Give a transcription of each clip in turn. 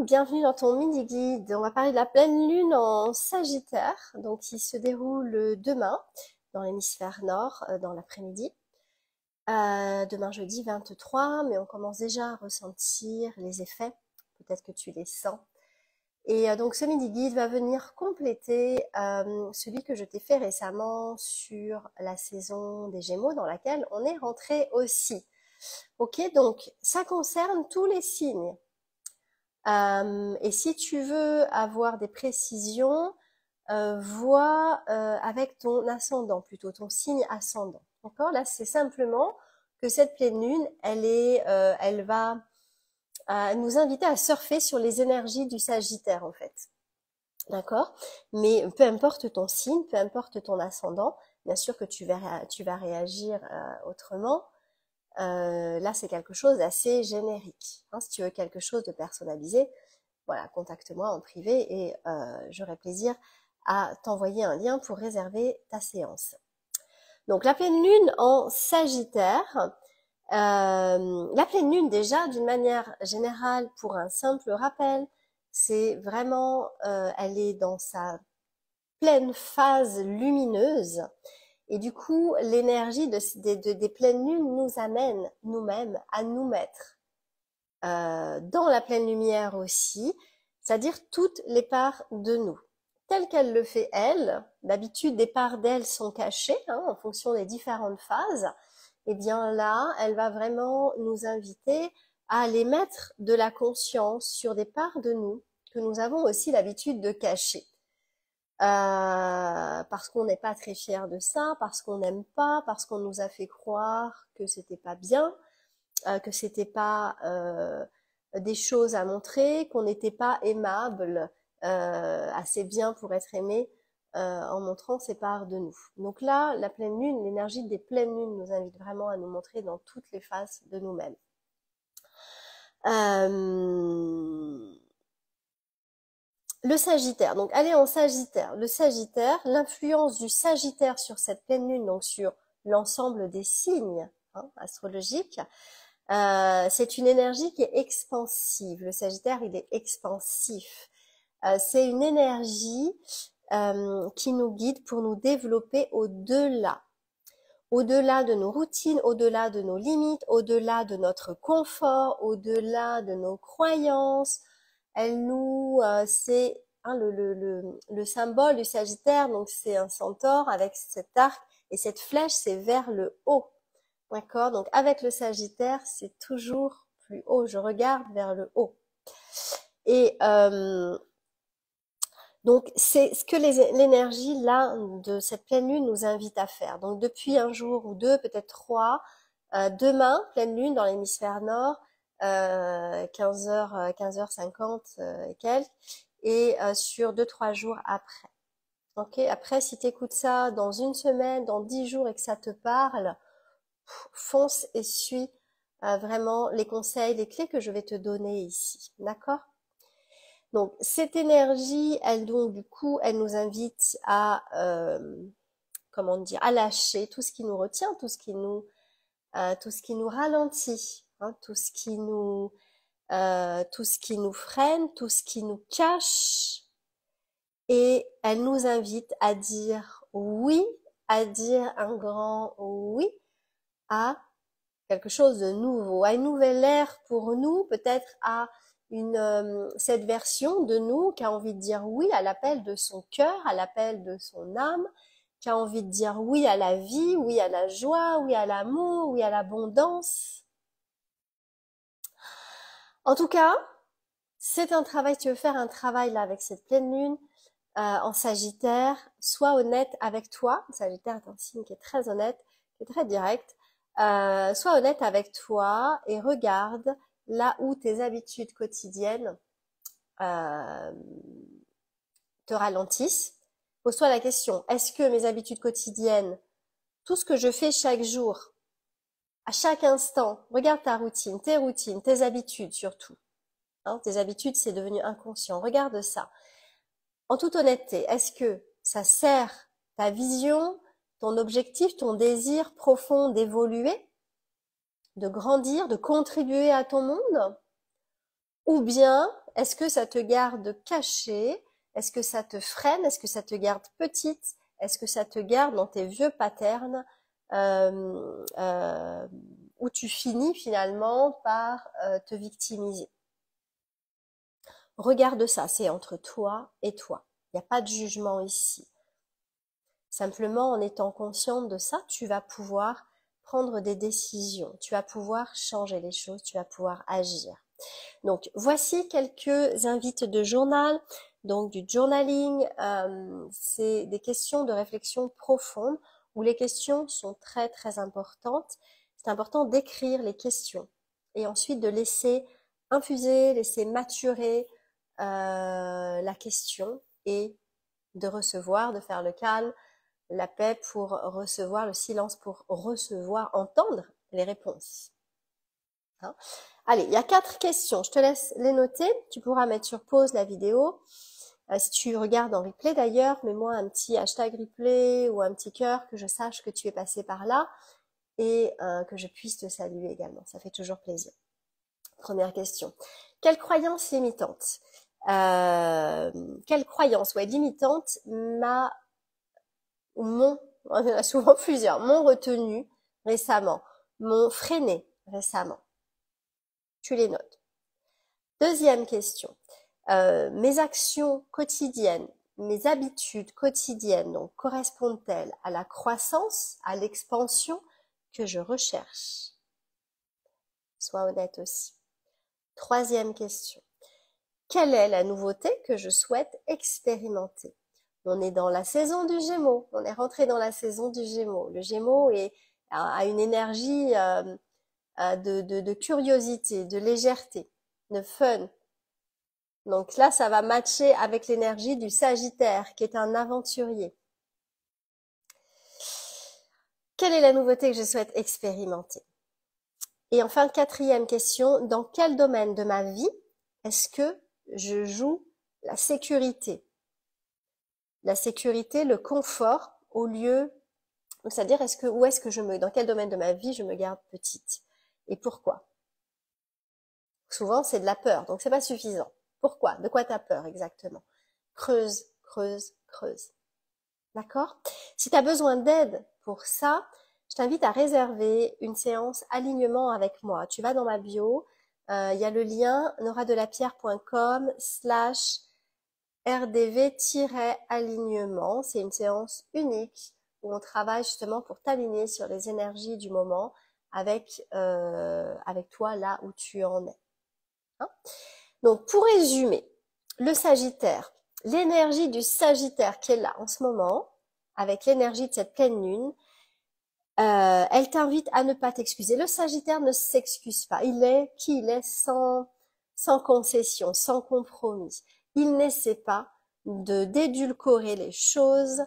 bienvenue dans ton mini-guide. On va parler de la pleine lune en Sagittaire, donc qui se déroule demain dans l'hémisphère nord, dans l'après-midi. Demain jeudi 23, mais on commence déjà à ressentir les effets, peut-être que tu les sens. Et donc ce mini-guide va venir compléter celui que je t'ai fait récemment sur la saison des Gémeaux dans laquelle on est rentré aussi. Ok, donc ça concerne tous les signes. Et si tu veux avoir des précisions, vois avec ton ascendant, plutôt ton signe ascendant. D'accord? Là, c'est simplement que cette pleine lune, elle va nous inviter à surfer sur les énergies du Sagittaire, en fait. D'accord? Mais peu importe ton signe, peu importe ton ascendant, bien sûr que tu vas réagir autrement. Là, c'est quelque chose d'assez générique. Hein, si tu veux quelque chose de personnalisé, voilà, contacte-moi en privé et j'aurai plaisir à t'envoyer un lien pour réserver ta séance. Donc, la pleine lune en Sagittaire. La pleine lune, déjà, d'une manière générale, pour un simple rappel, c'est vraiment, elle est dans sa pleine phase lumineuse. Et du coup, l'énergie des pleines lunes nous amène nous-mêmes à nous mettre dans la pleine lumière aussi, c'est-à-dire toutes les parts de nous. Telle qu'elle le fait elle, d'habitude des parts d'elle sont cachées en fonction des différentes phases, et bien là, elle va vraiment nous inviter à aller mettre de la conscience sur des parts de nous que nous avons aussi l'habitude de cacher. Parce qu'on n'est pas très fier de ça, parce qu'on n'aime pas, parce qu'on nous a fait croire que c'était pas bien, que c'était pas des choses à montrer, qu'on n'était pas aimable, assez bien pour être aimé en montrant ces parts de nous. Donc là, la pleine lune, l'énergie des pleines lunes nous invite vraiment à nous montrer dans toutes les faces de nous-mêmes. Le Sagittaire, donc allez en Sagittaire. Le Sagittaire, l'influence du Sagittaire sur cette pleine lune, donc sur l'ensemble des signes astrologiques, c'est une énergie qui est expansive. Le Sagittaire, il est expansif. C'est une énergie qui nous guide pour nous développer au-delà de nos routines, au-delà de nos limites, au-delà de notre confort, au-delà de nos croyances. Elle nous, c'est le symbole du Sagittaire, donc c'est un centaure avec cet arc et cette flèche, c'est vers le haut. D'accord? Donc avec le Sagittaire, c'est toujours plus haut. Je regarde vers le haut. Et donc c'est ce que l'énergie là de cette pleine lune nous invite à faire. Donc depuis un jour ou deux, peut-être trois, demain pleine lune dans l'hémisphère nord, 15h, 15h50 et quelques, et sur 2-3 jours après. Ok. Après, si tu écoutes ça dans une semaine, dans 10 jours et que ça te parle, fonce et suis vraiment les conseils, les clés que je vais te donner ici. D'accord? Donc cette énergie, elle donc du coup, elle nous invite à comment dire, à lâcher tout ce qui nous retient, tout ce qui nous ralentit, tout ce qui nous freine, tout ce qui nous cache, et elle nous invite à dire oui, à dire un grand oui à quelque chose de nouveau, à une nouvelle ère pour nous, peut-être à cette version de nous qui a envie de dire oui à l'appel de son cœur, à l'appel de son âme, qui a envie de dire oui à la vie, oui à la joie, oui à l'amour, oui à l'abondance. En tout cas, c'est un travail, tu veux faire un travail là avec cette pleine lune en Sagittaire, sois honnête avec toi. Le Sagittaire est un signe qui est très honnête, qui est très direct. Sois honnête avec toi et regarde là où tes habitudes quotidiennes te ralentissent. Pose-toi la question, est-ce que mes habitudes quotidiennes, tout ce que je fais chaque jour, à chaque instant, regarde ta routine, tes habitudes surtout. Tes habitudes, c'est devenu inconscient. Regarde ça. En toute honnêteté, est-ce que ça sert ta vision, ton objectif, ton désir profond d'évoluer, de grandir, de contribuer à ton monde? Ou bien Est-ce que ça te garde cachée? Est-ce que ça te freine? Est-ce que ça te garde petite? Est-ce que ça te garde dans tes vieux patterns où tu finis finalement par te victimiser? Regarde ça, c'est entre toi et toi. Il n'y a pas de jugement ici. Simplement, en étant consciente de ça, tu vas pouvoir prendre des décisions, tu vas pouvoir changer les choses, tu vas pouvoir agir. Donc, voici quelques invites de journal, donc du journaling. C'est des questions de réflexion profonde où les questions sont très très importantes. C'est important d'écrire les questions et ensuite de laisser infuser, laisser maturer la question et de recevoir, de faire le calme, la paix pour recevoir, le silence pour recevoir, entendre les réponses. Hein? Allez, il y a 4 questions, je te laisse les noter, tu pourras mettre sur pause la vidéo. Si tu regardes en replay d'ailleurs, mets-moi un petit hashtag replay ou un petit cœur que je sache que tu es passé par là et que je puisse te saluer également, ça fait toujours plaisir. Première question, quelle croyance limitante quelle croyance limitante m'ont, on en a souvent plusieurs, m'ont retenu récemment, m'ont freiné récemment. Tu les notes. Deuxième question. Mes actions quotidiennes, mes habitudes quotidiennes, donc correspondent-elles à la croissance, à l'expansion que je recherche? Sois honnête aussi. Troisième question. Quelle est la nouveauté que je souhaite expérimenter? On est dans la saison du Gémeaux, on est rentré dans la saison du Gémeaux. Le Gémeaux a une énergie de curiosité, de légèreté, de fun. Donc là, ça va matcher avec l'énergie du Sagittaire, qui est un aventurier. Quelle est la nouveauté que je souhaite expérimenter? Et enfin, quatrième question, dans quel domaine de ma vie est-ce que je joue la sécurité? La sécurité, le confort, au lieu, c'est-à-dire où est-ce que dans quel domaine de ma vie je me garde petite? Et pourquoi? Souvent, c'est de la peur, donc c'est pas suffisant. Pourquoi? De quoi t'as peur exactement? Creuse, creuse, creuse. D'accord? Si tu as besoin d'aide pour ça, je t'invite à réserver une séance alignement avec moi. Tu vas dans ma bio, il y a le lien noradelapierre.com/rdv-alignement. C'est une séance unique où on travaille justement pour t'aligner sur les énergies du moment avec toi là où tu en es. Hein? Donc pour résumer, le Sagittaire, l'énergie du Sagittaire qui est là en ce moment, avec l'énergie de cette pleine lune, elle t'invite à ne pas t'excuser. Le Sagittaire ne s'excuse pas. Il est qui il est sans concession, sans compromis. Il n'essaie pas d'édulcorer les choses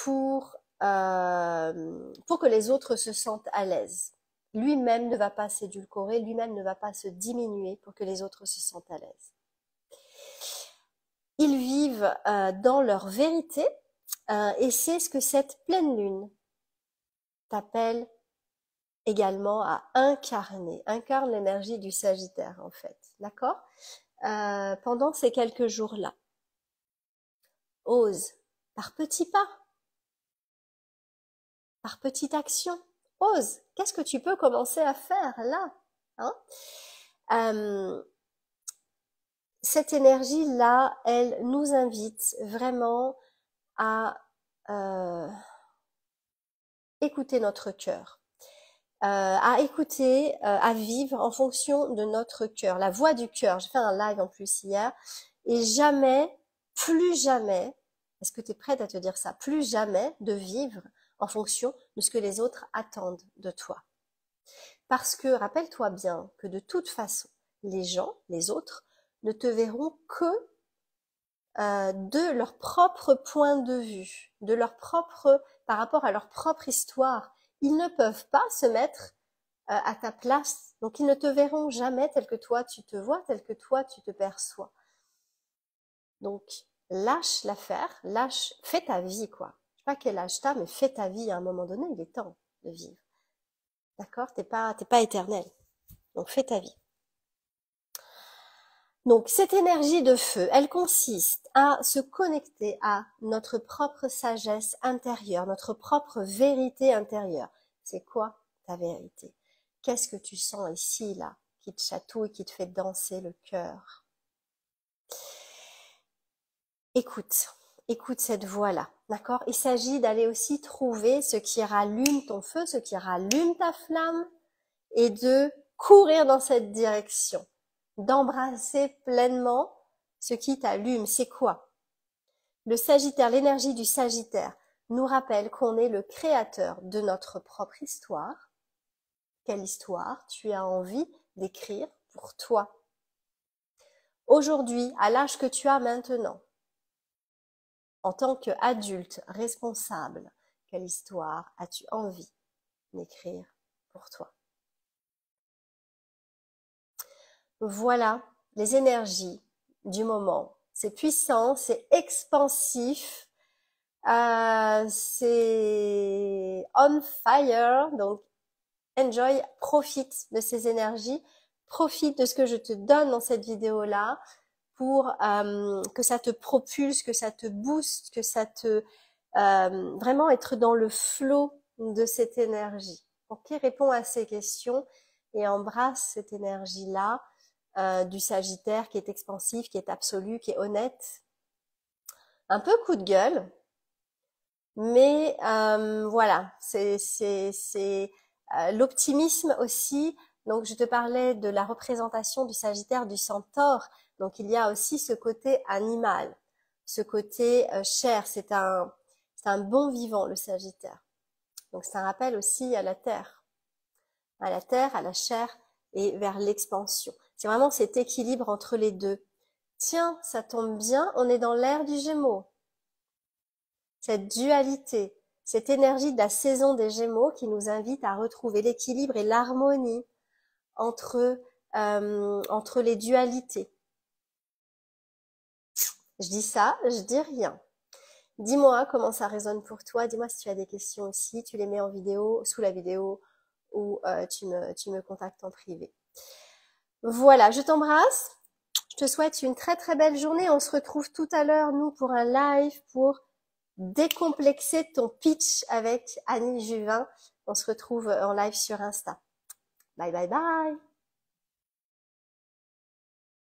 pour que les autres se sentent à l'aise. Lui-même ne va pas s'édulcorer, lui-même ne va pas se diminuer pour que les autres se sentent à l'aise. Ils vivent dans leur vérité et c'est ce que cette pleine lune t'appelle également à incarner. Incarne l'énergie du Sagittaire en fait, d'accord? Pendant ces quelques jours-là. Ose, par petits pas, par petite action. Ose, qu'est-ce que tu peux commencer à faire là, hein? Cette énergie-là, elle nous invite vraiment à écouter notre cœur, à écouter, à vivre en fonction de notre cœur, la voix du cœur. J'ai fait un live en plus hier, et jamais, plus jamais, est-ce que tu es prête à te dire ça, plus jamais de vivre en fonction de ce que les autres attendent de toi. Parce que, rappelle-toi bien que de toute façon, les gens, les autres, ne te verront que de leur propre point de vue, par rapport à leur propre histoire. Ils ne peuvent pas se mettre à ta place, donc ils ne te verront jamais tel que toi tu te vois, tel que toi tu te perçois. Donc lâche l'affaire, fais ta vie quoi. Je sais pas quel âge t'as, mais fais ta vie à un moment donné, il est temps de vivre. D'accord? T'es pas éternel. Donc fais ta vie. Donc, cette énergie de feu, elle consiste à se connecter à notre propre sagesse intérieure, notre propre vérité intérieure. C'est quoi ta vérité? Qu'est-ce que tu sens ici, là, qui te chatouille, qui te fait danser le cœur? Écoute, écoute cette voix-là, d'accord? Il s'agit d'aller aussi trouver ce qui rallume ton feu, ce qui rallume ta flamme, et de courir dans cette direction, d'embrasser pleinement ce qui t'allume. C'est quoi? Le Sagittaire, l'énergie du Sagittaire nous rappelle qu'on est le créateur de notre propre histoire. Quelle histoire tu as envie d'écrire pour toi? Aujourd'hui, à l'âge que tu as maintenant, en tant qu'adulte responsable, quelle histoire as-tu envie d'écrire pour toi? Voilà les énergies du moment. C'est puissant, c'est expansif, c'est on fire. Donc, enjoy, profite de ces énergies, profite de ce que je te donne dans cette vidéo-là pour que ça te propulse, que ça te booste, que ça te vraiment être dans le flow de cette énergie. Ok, réponds à ces questions et embrasse cette énergie-là du Sagittaire qui est expansif, qui est absolu, qui est honnête. Un peu coup de gueule, mais voilà, c'est l'optimisme aussi. Donc je te parlais de la représentation du Sagittaire, du Centaure. Donc il y a aussi ce côté animal, ce côté chair. C'est un bon vivant, le Sagittaire. Donc c'est un rappel aussi à la terre, à la chair et vers l'expansion. C'est vraiment cet équilibre entre les deux. Tiens, ça tombe bien, on est dans l'ère du Gémeaux. Cette dualité, cette énergie de la saison des Gémeaux qui nous invite à retrouver l'équilibre et l'harmonie entre les dualités. Je dis ça, je dis rien. Dis-moi comment ça résonne pour toi. Dis-moi si tu as des questions aussi. Tu les mets en vidéo, sous la vidéo, ou tu me contactes en privé. Voilà, je t'embrasse. Je te souhaite une très très belle journée. On se retrouve tout à l'heure, nous, pour un live pour décomplexer ton pitch avec Annie Juvin. On se retrouve en live sur Insta. Bye bye bye.